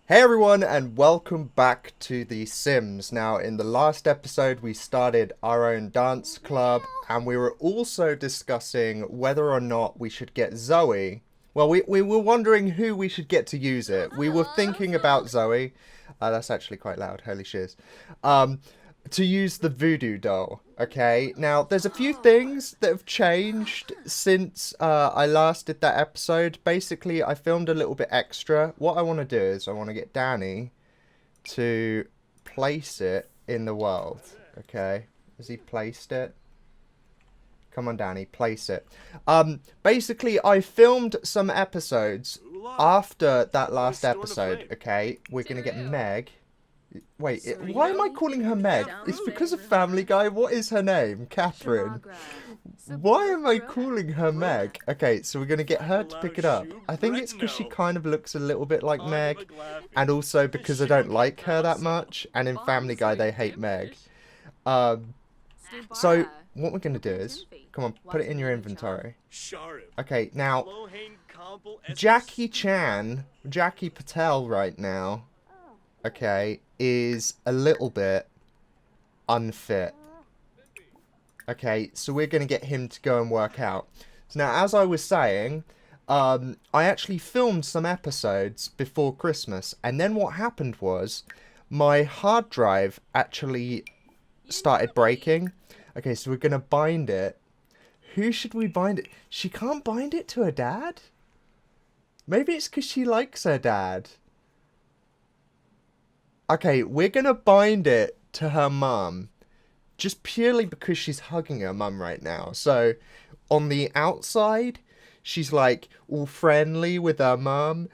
Hey everyone, and welcome back to The Sims. Now, in the last episode, we started our own dance club, and we were also discussing whether or not we should get Zoe. Well, we were wondering who we should get to use it. We were thinking about Zoe. That's actually quite loud, holy shiz. Um, to use the Voodoo doll. Okay, now there's a few things that have changed since I last did that episode. Basically, I filmed a little bit extra. What I want to do is I want to get Danny to place it in the world. Okay, has he placed it? Come on, Danny, place it. Basically, I filmed some episodes after that last episode. Okay, we're gonna get Meg. Wait, why am I calling her Meg? It's because of Family Guy. What is her name? Catherine. Why am I calling her Meg? Okay, so we're going to get her to pick it up. I think it's because she kind of looks a little bit like Meg. And also because I don't like her that much. And in Family Guy, they hate Meg. So what we're going to do is... Come on, put it in your inventory. Okay, now... Jackie Patel right now... Okay, is a little bit unfit. Okay, so we're going to get him to go and work out. So now, as I was saying, I actually filmed some episodes before Christmas. And then what happened was, my hard drive actually started breaking. Okay, so we're going to bind it. Who should we bind it? She can't bind it to her dad? Maybe it's because she likes her dad. Okay, we're going to bind it to her mum. Just purely because she's hugging her mum right now. So, on the outside, she's like all friendly with her mum.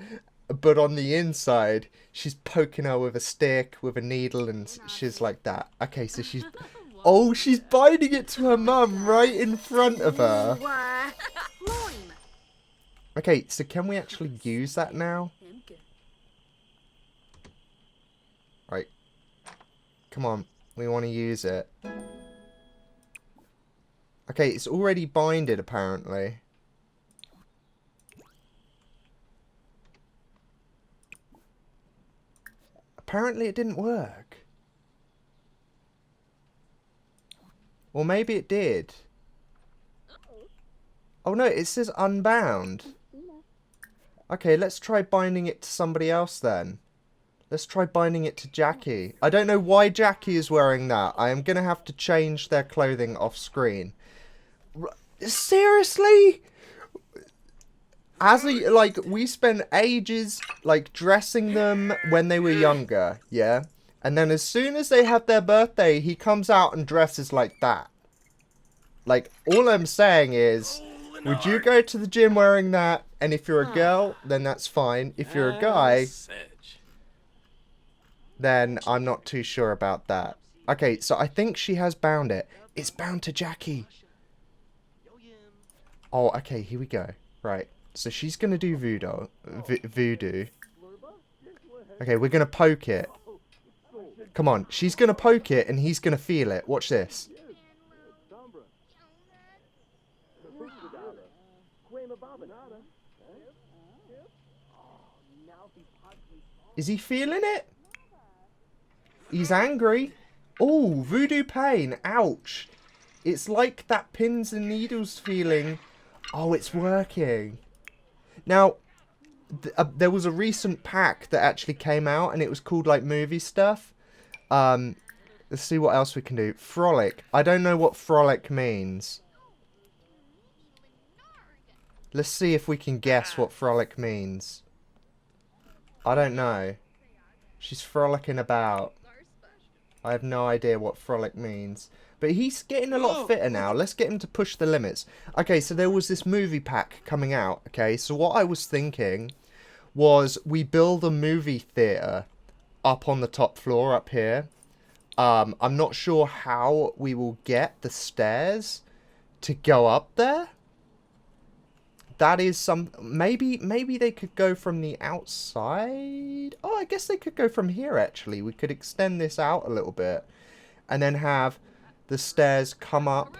But on the inside, she's poking her with a stick, with a needle, and she's like that. Okay, so she's... Oh, she's binding it to her mum right in front of her. Okay, so can we actually use that now? Right. Come on. We want to use it. Okay, it's already binded, apparently. Apparently it didn't work. Or maybe it did. Oh no, it says unbound. Okay, let's try binding it to somebody else then. Let's try binding it to Jackie. I don't know why Jackie is wearing that. I am going to have to change their clothing off screen. Seriously? We spent ages, dressing them when they were younger, yeah? And then as soon as they have their birthday, he comes out and dresses like that. All I'm saying is, would you go to the gym wearing that? And if you're a girl, then that's fine. If you're a guy... then I'm not too sure about that. Okay, so I think she has bound it. It's bound to Jackie. Oh, okay, here we go. Right, so she's going to do voodoo. Okay, we're going to poke it. Come on, she's going to poke it and he's going to feel it. Watch this. Is he feeling it? He's angry. Oh, voodoo pain. Ouch. It's like that pins and needles feeling. Oh, it's working. Now, there was a recent pack that actually came out, and it was called, movie stuff. Let's see what else we can do. Frolic. I don't know what frolic means. Let's see if we can guess what frolic means. I don't know. She's frolicking about. I have no idea what frolic means. But he's getting a lot fitter now. Let's get him to push the limits. Okay, so there was this movie pack coming out. Okay, so what I was thinking was we build a movie theatre up on the top floor up here. I'm not sure how we will get the stairs to go up there. That is some... Maybe they could go from the outside. Oh, I guess they could go from here, actually. We could extend this out a little bit. And then have the stairs come up.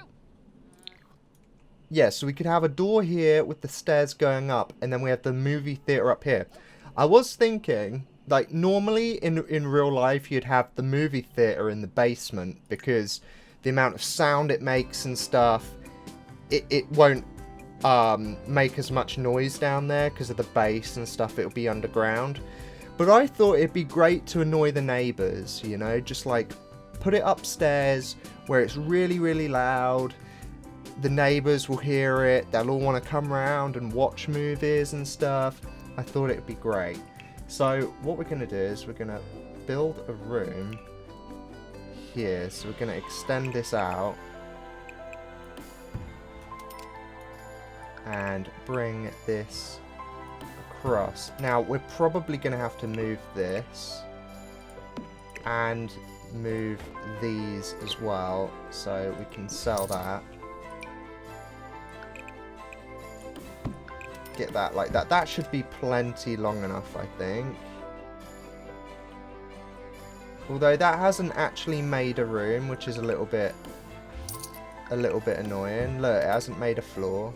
Yeah, so we could have a door here with the stairs going up. And then we have the movie theatre up here. I was thinking like normally in real life you'd have the movie theater in the basement because the amount of sound it makes and stuff, it won't make as much noise down there because of the bass and stuff. It'll be underground. But I thought it'd be great to annoy the neighbors, you know, just like put it upstairs where it's really, really loud. The neighbors will hear it. They'll all want to come around and watch movies and stuff. I thought it'd be great. So what we're going to do is we're going to build a room here. So we're going to extend this out and bring this across. Now we're probably going to have to move this and move these as well so we can sell that. Get that like that. That should be plenty long enough, I think. Although that hasn't actually made a room, which is a little bit annoying. Look, it hasn't made a floor.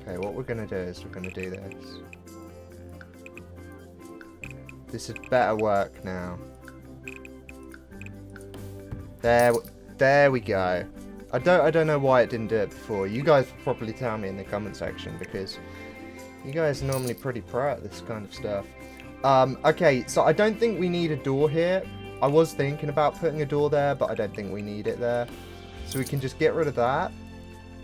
Okay, what we're going to do is we're going to do this. This is better work now. There we go. I don't know why it didn't do it before. You guys will probably tell me in the comment section because you guys are normally pretty pro at this kind of stuff. Okay, so I don't think we need a door here. I was thinking about putting a door there, but I don't think we need it there. So we can just get rid of that.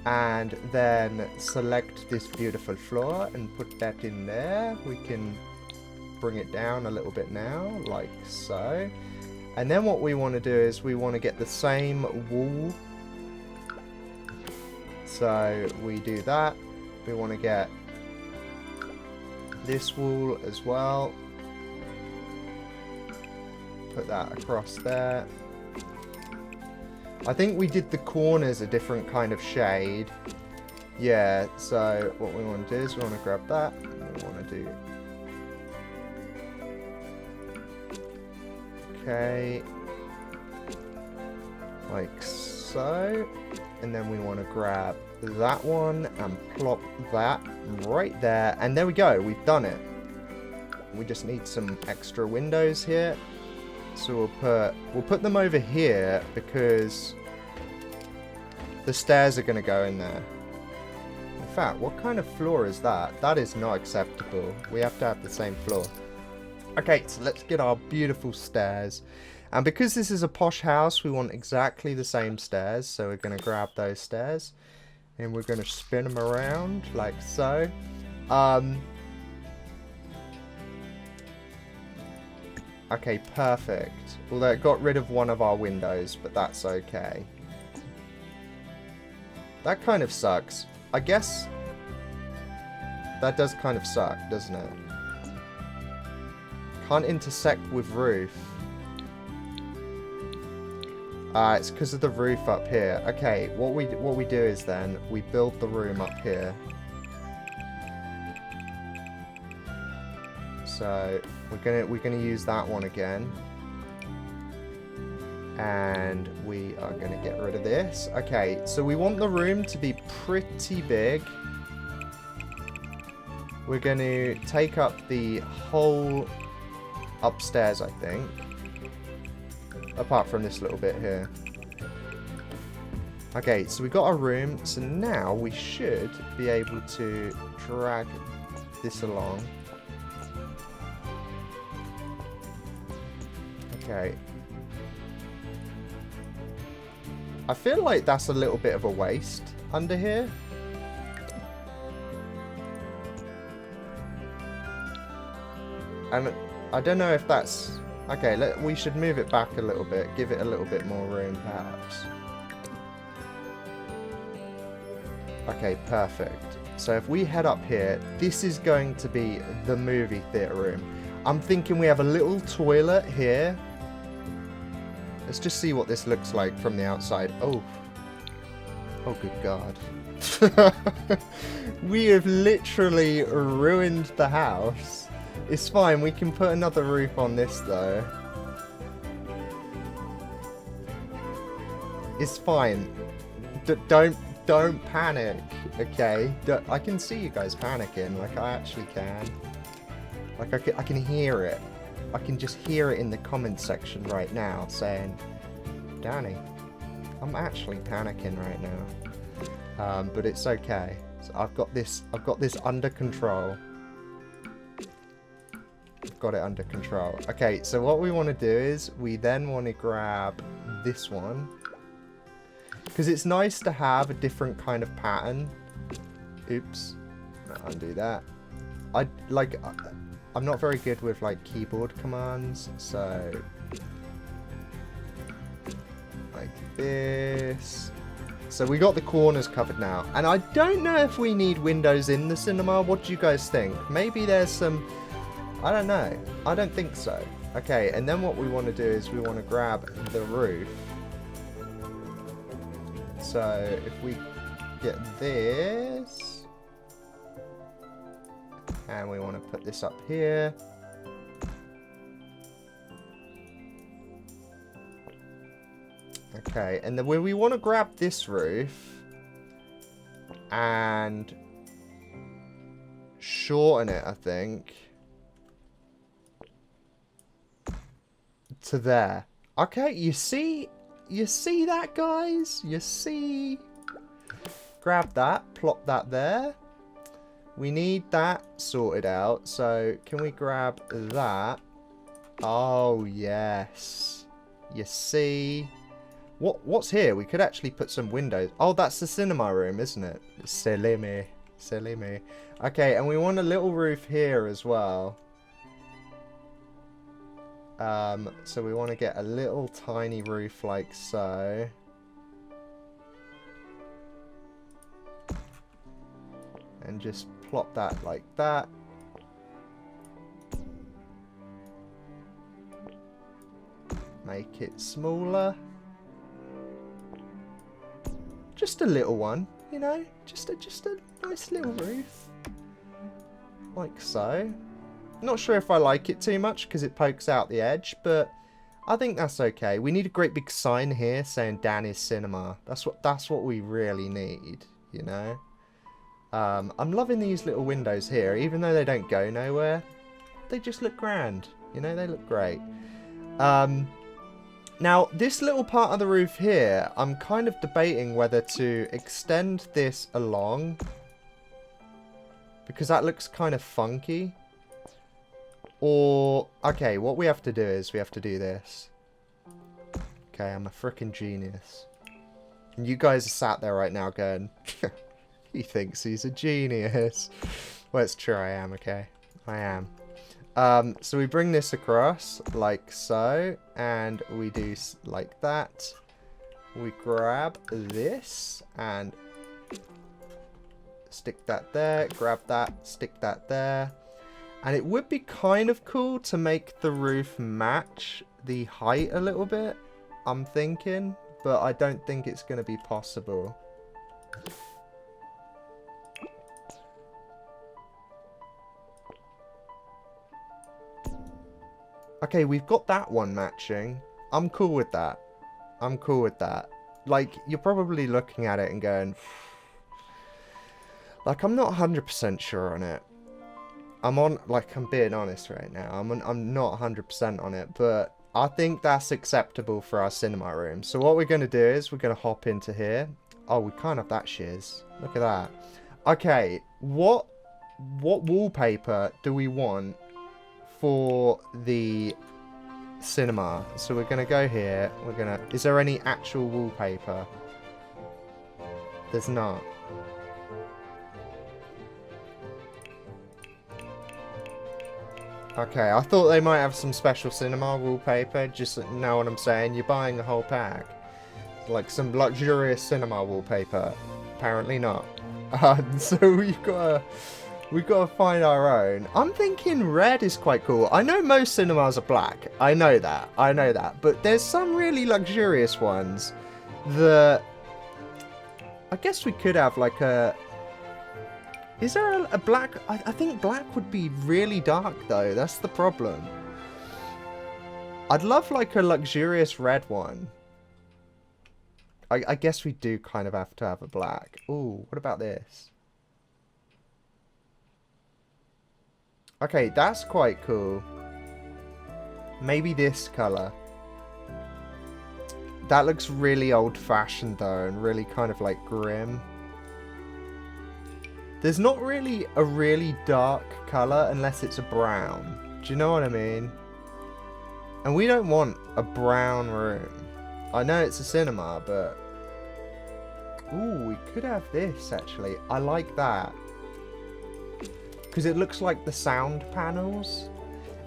And then select this beautiful floor and put that in there. We can bring it down a little bit now, like so. And then what we want to do is we want to get the same wall. So we do that. We want to get this wall as well. Put that across there. I think we did the corners a different kind of shade. Yeah, so what we want to do is we want to grab that. And we want to do... Okay. Like so. And then we want to grab that one and plop that right there. And there we go. We've done it. We just need some extra windows here. So we'll put them over here because the stairs are going to go in there. In fact, what kind of floor is that? That is not acceptable. We have to have the same floor. Okay, so let's get our beautiful stairs. And because this is a posh house, we want exactly the same stairs. So we're going to grab those stairs and we're going to spin them around like so. Okay, perfect. Although it got rid of one of our windows, but that's okay. That kind of sucks. I guess that does kind of suck, doesn't it? Can't intersect with roof. It's because of the roof up here. Okay, what we do is then we build the room up here. So we're gonna use that one again, and we are gonna get rid of this. Okay, so we want the room to be pretty big. We're gonna take up the whole upstairs, I think, apart from this little bit here. Okay, so we got our room. So now we should be able to drag this along. Okay. I feel like that's a little bit of a waste under here. And I don't know if that's... Okay, we should move it back a little bit. Give it a little bit more room, perhaps. Okay, perfect. So if we head up here, this is going to be the movie theater room. I'm thinking we have a little toilet here. Let's just see what this looks like from the outside. Oh. Oh, good God. We have literally ruined the house. It's fine. We can put another roof on this, though. It's fine. don't panic, okay? I can see you guys panicking, like I actually can. Like I can hear it. I can just hear it in the comments section right now saying, Danny, I'm actually panicking right now. But it's okay. So I've got this under control. I've got it under control. Okay, so what we want to do is we then want to grab this one. Because it's nice to have a different kind of pattern. Oops. Undo that. I'm not very good with like keyboard commands, so like this. So we got the corners covered now. And I don't know if we need windows in the cinema. What do you guys think? Maybe there's some... I don't know. I don't think so. Okay, and then what we want to do is we want to grab the roof. So if we get this... And we want to put this up here. Okay, and then we want to grab this roof and shorten it, I think, to there. Okay, you see that, guys? You see? Grab that, plop that there. We need that sorted out, so can we grab that? Oh, yes. You see? What's here? We could actually put some windows. Oh, that's the cinema room, isn't it? Silly me. Silly me. Okay, and we want a little roof here as well. So we want to get a little tiny roof like so. And just plop that like that. Make it smaller. Just a little one, you know? Just a nice little roof. Like so. Not sure if I like it too much because it pokes out the edge, but I think that's okay. We need a great big sign here saying Danny's Cinema. That's what we really need, you know? I'm loving these little windows here, even though they don't go nowhere. They just look grand, you know, they look great. Now, this little part of the roof here, I'm kind of debating whether to extend this along, because that looks kind of funky. Or, okay, what we have to do is we have to do this. Okay, I'm a freaking genius. And you guys are sat there right now going... He thinks he's a genius. Well, it's true, I am, okay? I am. So we bring this across, like so, and we do like that. We grab this, and stick that there, grab that, stick that there. And it would be kind of cool to make the roof match the height a little bit, I'm thinking, but I don't think it's going to be possible. Okay, we've got that one matching. I'm cool with that. I'm cool with that. Like, you're probably looking at it and going... Like, I'm not 100% sure on it. I'm being honest right now. I'm not 100% on it, but I think that's acceptable for our cinema room. So what we're going to do is we're going to hop into here. Oh, we can't have that shiz. Look at that. Okay, what wallpaper do we want for the cinema? So we're gonna go here. Is there any actual wallpaper? There's not. Okay, I thought they might have some special cinema wallpaper. Just know what I'm saying. You're buying a whole pack, like some luxurious cinema wallpaper. Apparently not. So we've got to find our own. I'm thinking red is quite cool. I know most cinemas are black. I know that. But there's some really luxurious ones that... I guess we could have like a... Is there a black... I think black would be really dark though. That's the problem. I'd love like a luxurious red one. I guess we do kind of have to have a black. Ooh, what about this? Okay, that's quite cool. Maybe this colour. That looks really old-fashioned though, and really kind of like grim. There's not really a really dark colour unless it's a brown. Do you know what I mean? And we don't want a brown room. I know it's a cinema, but... Ooh, we could have this actually. I like that. Because it looks like the sound panels.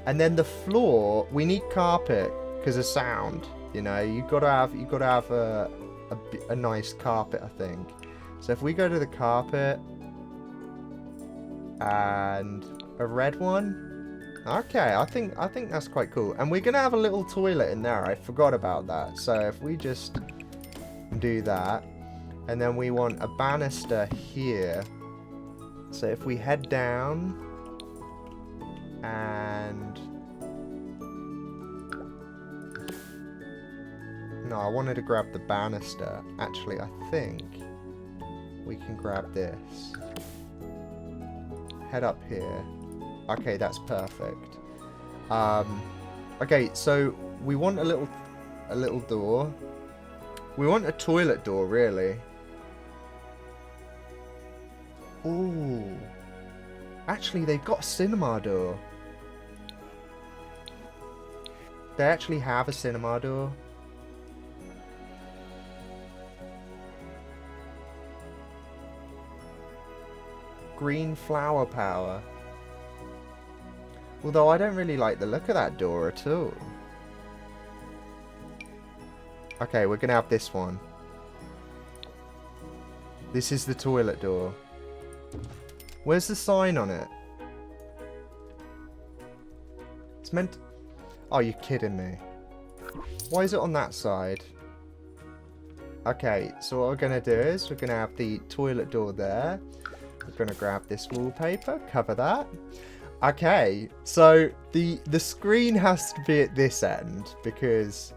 And then the floor, we need carpet because of sound. You know, you gotta have a nice carpet, I think. So if we go to the carpet and a red one, okay, I think that's quite cool. And we're gonna have a little toilet in there. I forgot about that. So if we just do that, and then we want a banister here. So if we head down and no, I wanted to grab the banister. Actually, I think we can grab this. Head up here. Okay, that's perfect. Okay, so we want a little door. We want a toilet door, really. Ooh. Actually, they've got a cinema door. They actually have a cinema door. Green flower power. Although I don't really like the look of that door at all. Okay, we're gonna have this one. This is the toilet door. Where's the sign on it? It's meant to... Oh, you're kidding me. Why is it on that side? Okay, so what we're gonna do is we're gonna have the toilet door there. We're gonna grab this wallpaper, cover that. Okay, so the screen has to be at this end because...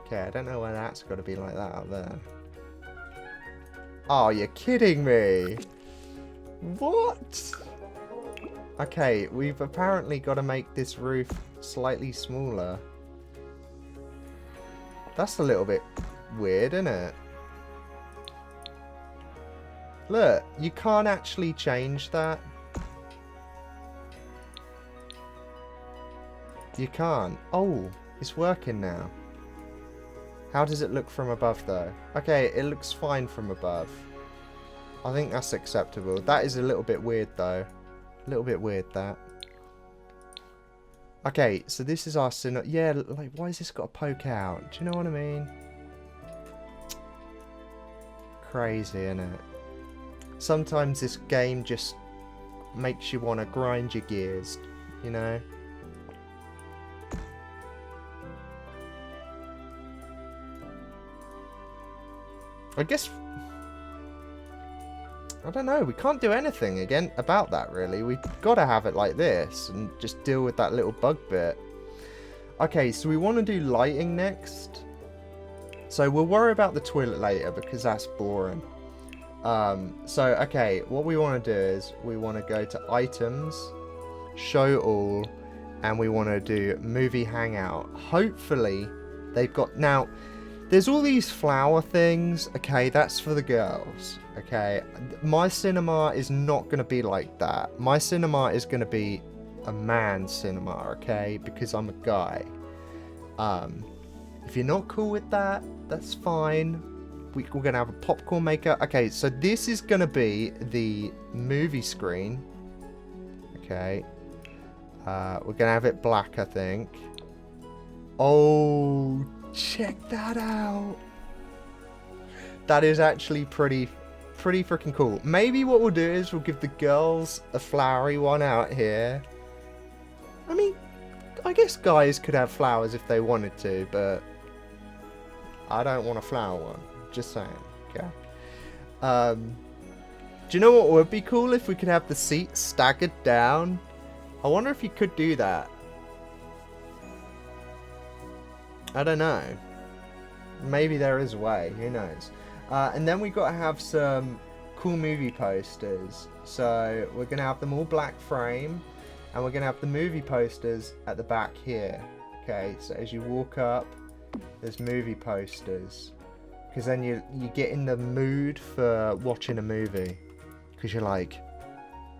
Okay, I don't know why that's got to be like that up there. Oh, you're kidding me. What? Okay, we've apparently got to make this roof slightly smaller. That's a little bit weird, isn't it? Look, you can't actually change that. You can't. Oh, it's working now. How does it look from above, though? Okay, it looks fine from above. I think that's acceptable. That is a little bit weird, though. A little bit weird, that. Okay, so this is our cinema. Yeah, like, why has this got to poke out? Do you know what I mean? Crazy, innit? Sometimes this game just makes you want to grind your gears, you know? I guess... I don't know, we can't do anything again about that, really. We've got to have it like this and just deal with that little bug bit. Okay, so we want to do lighting next. So we'll worry about the toilet later because that's boring. So, okay, what we want to do is we want to go to items, show all, and we want to do movie hangout. Hopefully, they've got... Now, there's all these flower things. Okay, that's for the girls. Okay, my cinema is not going to be like that. My cinema is going to be a man's cinema, okay? Because I'm a guy. If you're not cool with that, that's fine. We're going to have a popcorn maker. Okay, so this is going to be the movie screen. Okay. We're going to have it black, I think. Oh, check that out. That is actually pretty freaking cool. Maybe what we'll do is we'll give the girls a flowery one out here. I mean, I guess guys could have flowers if they wanted to, but I don't want a flower one. Just saying, okay. Do you know what would be cool if we could have the seats staggered down? I wonder if you could do that. I don't know. Maybe there is a way. Who knows? And then we got to have some cool movie posters. So we're going to have them all black frame. And we're going to have the movie posters at the back here. Okay, so as you walk up, there's movie posters. Because then you get in the mood for watching a movie. Because you're like,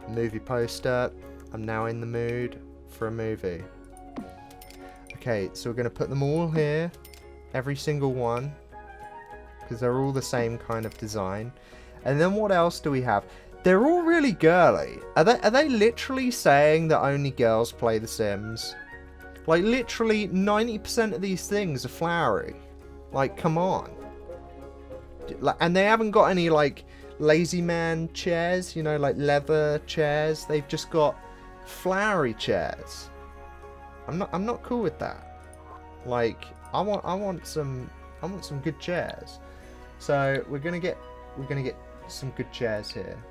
movie poster, I'm now in the mood for a movie. Okay, so we're going to put them all here. Every single one. Because they're all the same kind of design. And then what else do we have? They're all really girly. Are they literally saying that only girls play The Sims? Like, literally 90% of these things are flowery. Like, come on. And they haven't got any, like, lazy man chairs, you know, like leather chairs. They've just got flowery chairs. I'm not cool with that. Like, I want some good chairs. So we're gonna get some good chairs here.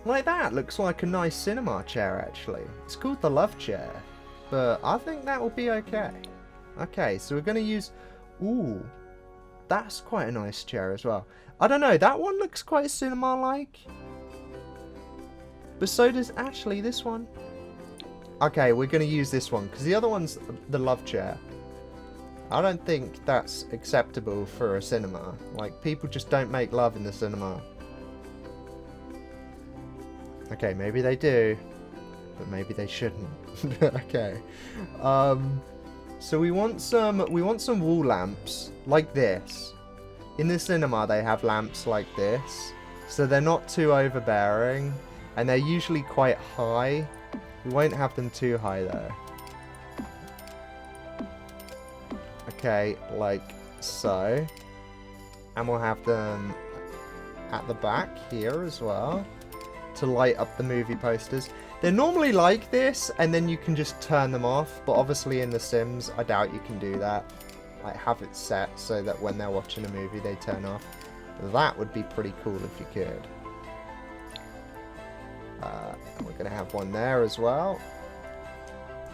Like that looks like a nice cinema chair, actually. It's called the Love Chair, but I think that will be okay. Okay, so we're gonna use. Ooh, that's quite a nice chair as well. I don't know. That one looks quite cinema-like, but so does actually this one. Okay, we're gonna use this one because the other one's the Love Chair. I don't think that's acceptable for a cinema. Like, people just don't make love in the cinema. Okay, maybe they do, but maybe they shouldn't. Okay. So we want some wall lamps like this. In the cinema, they have lamps like this, so they're not too overbearing, and they're usually quite high. We won't have them too high though. Okay, like so. And we'll have them at the back here as well to light up the movie posters. They're normally like this, and then you can just turn them off, but obviously in The Sims, I doubt you can do that. Like, have it set so that when they're watching a movie, they turn off. That would be pretty cool if you could. And we're going to have one there as well.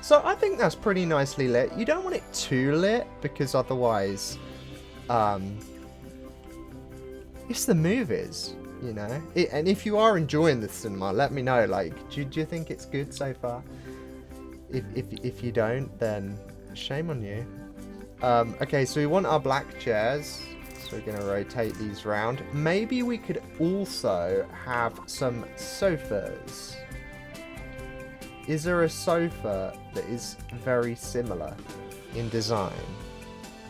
So I think that's pretty nicely lit. You don't want it too lit, because otherwise, it's the movies, you know. And if you are enjoying the cinema, let me know. Like, do you think it's good so far? If you don't, then shame on you. Okay, so we want our black chairs. So we're going to rotate these round. Maybe we could also have some sofas. Is there a sofa that is very similar in design?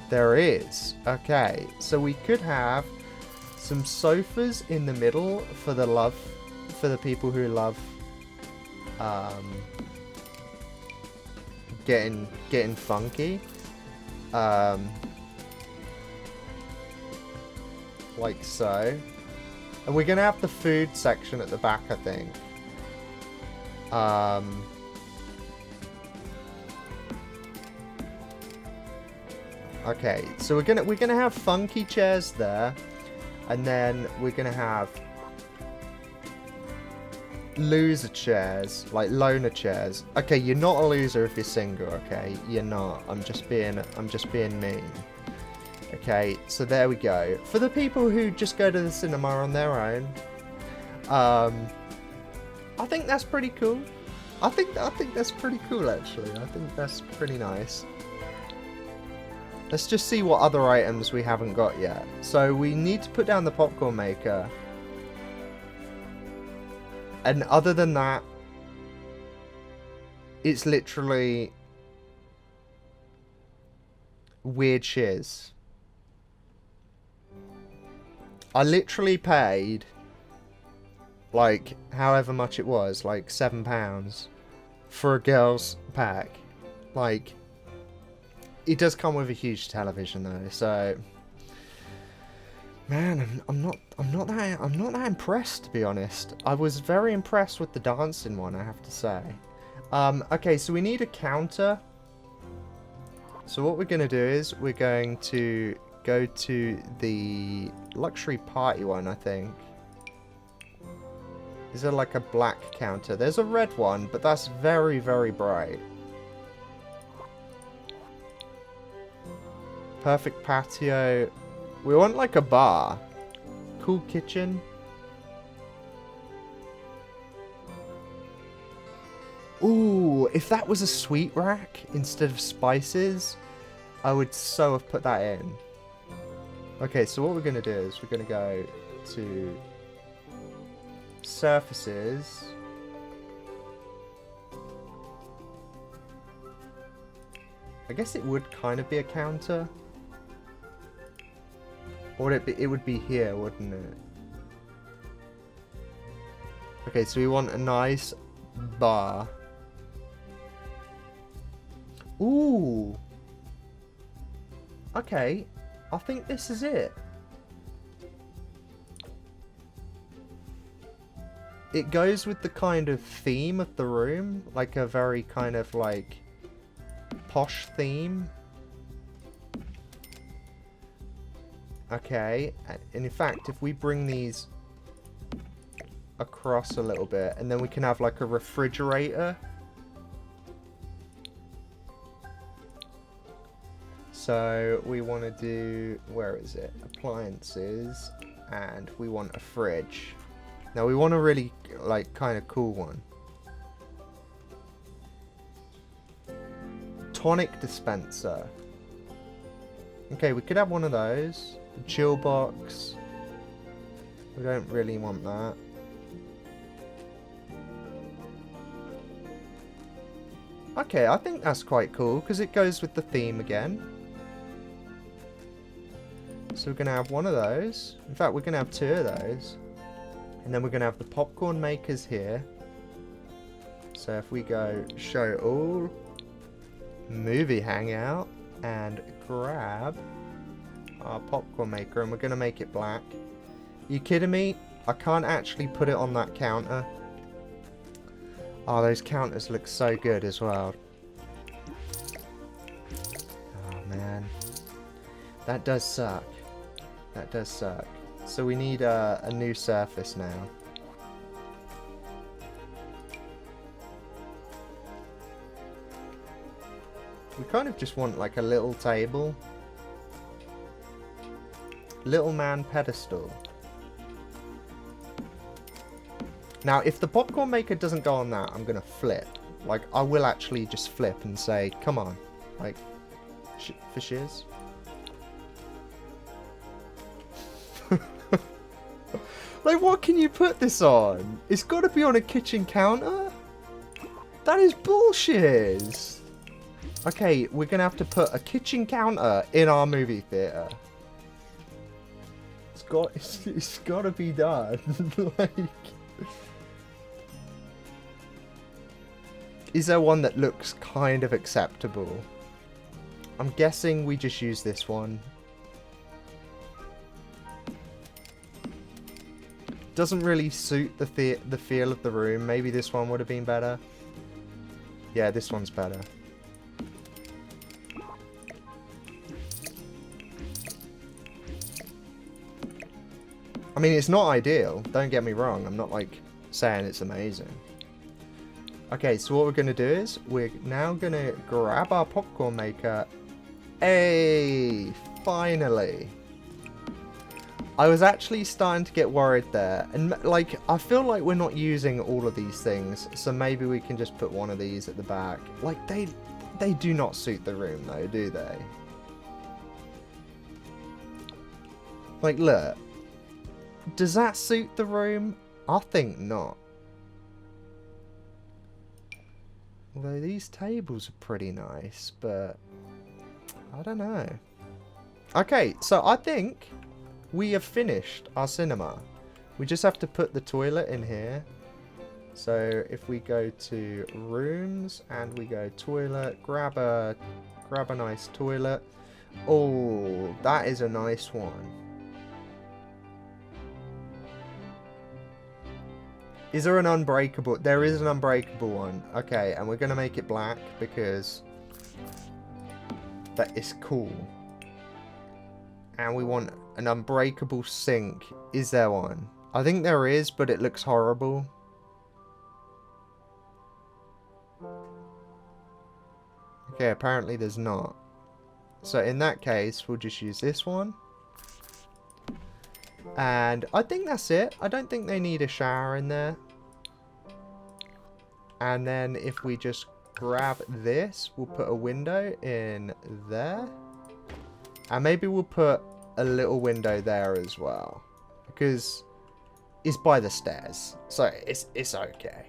There is. Okay, so we could have some sofas in the middle for the people who love getting funky. Like so. And we're gonna have the food section at the back, I think. Okay, so we're gonna have funky chairs there, and then we're gonna have loser chairs, like loner chairs. Okay, you're not a loser if you're single. Okay, you're not. I'm just being mean. Okay, so there we go. For the people who just go to the cinema on their own, I think that's pretty cool. I think that's pretty cool, actually. I think that's pretty nice. Let's just see what other items we haven't got yet. So we need to put down the popcorn maker. And other than that, it's literally weird shiz. I literally paid, like, however much it was, like £7 for a girls pack. Like, it does come with a huge television though, so man, I'm not that impressed, to be honest. I was very impressed with the dancing one, I have to say. Okay, so we need a counter. So what we're going to do is we're going to go to the luxury party one, I think. Is there like a black counter? There's a red one, but that's very, very bright. Perfect patio. We want like a bar. Cool kitchen. Ooh, if that was a sweet rack instead of spices, I would so have put that in. Okay, so what we're going to do is we're going to go to surfaces. I guess it would kind of be a counter. Or would it be, it would be here, wouldn't it? Okay, so we want a nice bar. Ooh. Okay, I think this is it. It goes with the kind of theme of the room, like a very kind of like posh theme. Okay, and in fact, if we bring these across a little bit, and then we can have like a refrigerator. So we want to do, where is it? Appliances, and we want a fridge. Now we want a really like kind of cool one. Tonic dispenser. Okay, we could have one of those. The chill box. We don't really want that. Okay, I think that's quite cool because it goes with the theme again. So we're going to have one of those. In fact, we're going to have two of those. And then we're going to have the popcorn makers here. So if we go show all, movie hangout, and grab our popcorn maker, and we're going to make it black. Are you kidding me? I can't actually put it on that counter. Oh, those counters look so good as well. Oh, man. That does suck. That does suck. So we need a new surface now. We kind of just want like a little table. Little man pedestal. Now, if the popcorn maker doesn't go on that, I'm going to flip. Like, I will actually just flip and say, come on. Like, for shiz. Like, what can you put this on? It's got to be on a kitchen counter? That is bullshit. Okay, we're going to have to put a kitchen counter in our movie theater. It's got to be done. Like... Is there one that looks kind of acceptable? I'm guessing we just use this one. Doesn't really suit the feel of the room. Maybe this one would have been better. Yeah, this one's better. I mean, it's not ideal. Don't get me wrong. I'm not like saying it's amazing. Okay, so what we're going to do is we're now going to grab our popcorn maker. Hey, finally. I was actually starting to get worried there. And like, I feel like we're not using all of these things. So maybe we can just put one of these at the back. Like, they do not suit the room though, do they? Like, look. Does that suit the room? I think not. Although these tables are pretty nice, but I don't know. Okay, so I think we have finished our cinema. We just have to put the toilet in here. So if we go to rooms and we go toilet, grab a nice toilet. Oh, that is a nice one. Is there an unbreakable? There is an unbreakable one. Okay, and we're going to make it black because that is cool. And we want an unbreakable sink. Is there one? I think there is, but it looks horrible. Okay, apparently there's not. So in that case, we'll just use this one. And I think that's it. I don't think they need a shower in there. And then if we just grab this, we'll put a window in there. And maybe we'll put a little window there as well. Because it's by the stairs. So it's okay.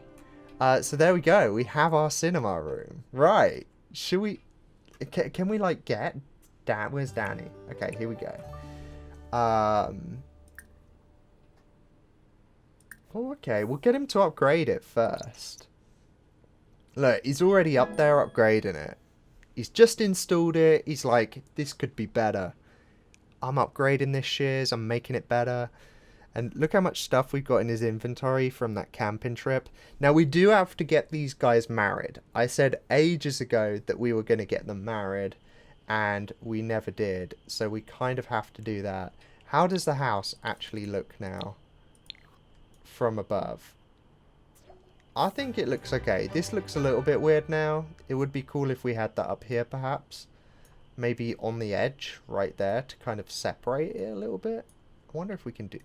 So there we go. We have our cinema room. Right. Should we... Can we, like, get... Dan? Where's Danny? Okay, here we go. Oh, okay. We'll get him to upgrade it first. Look, he's already up there upgrading it. He's just installed it. He's like, this could be better. I'm upgrading this shears. I'm making it better. And look how much stuff we've got in his inventory from that camping trip. Now, we do have to get these guys married. I said ages ago that we were going to get them married. And we never did. So we kind of have to do that. How does the house actually look now? From above. I think it looks okay. This looks a little bit weird now. It would be cool if we had that up here, perhaps. Maybe on the edge, right there, to kind of separate it a little bit. I wonder if we can do...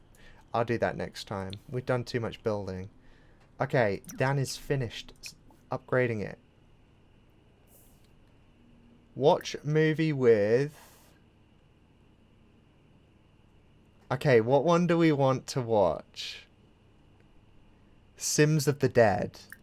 I'll do that next time. We've done too much building. Okay, Dan is finished upgrading it. Watch movie with... Okay, what one do we want to watch? Sims of the Dead.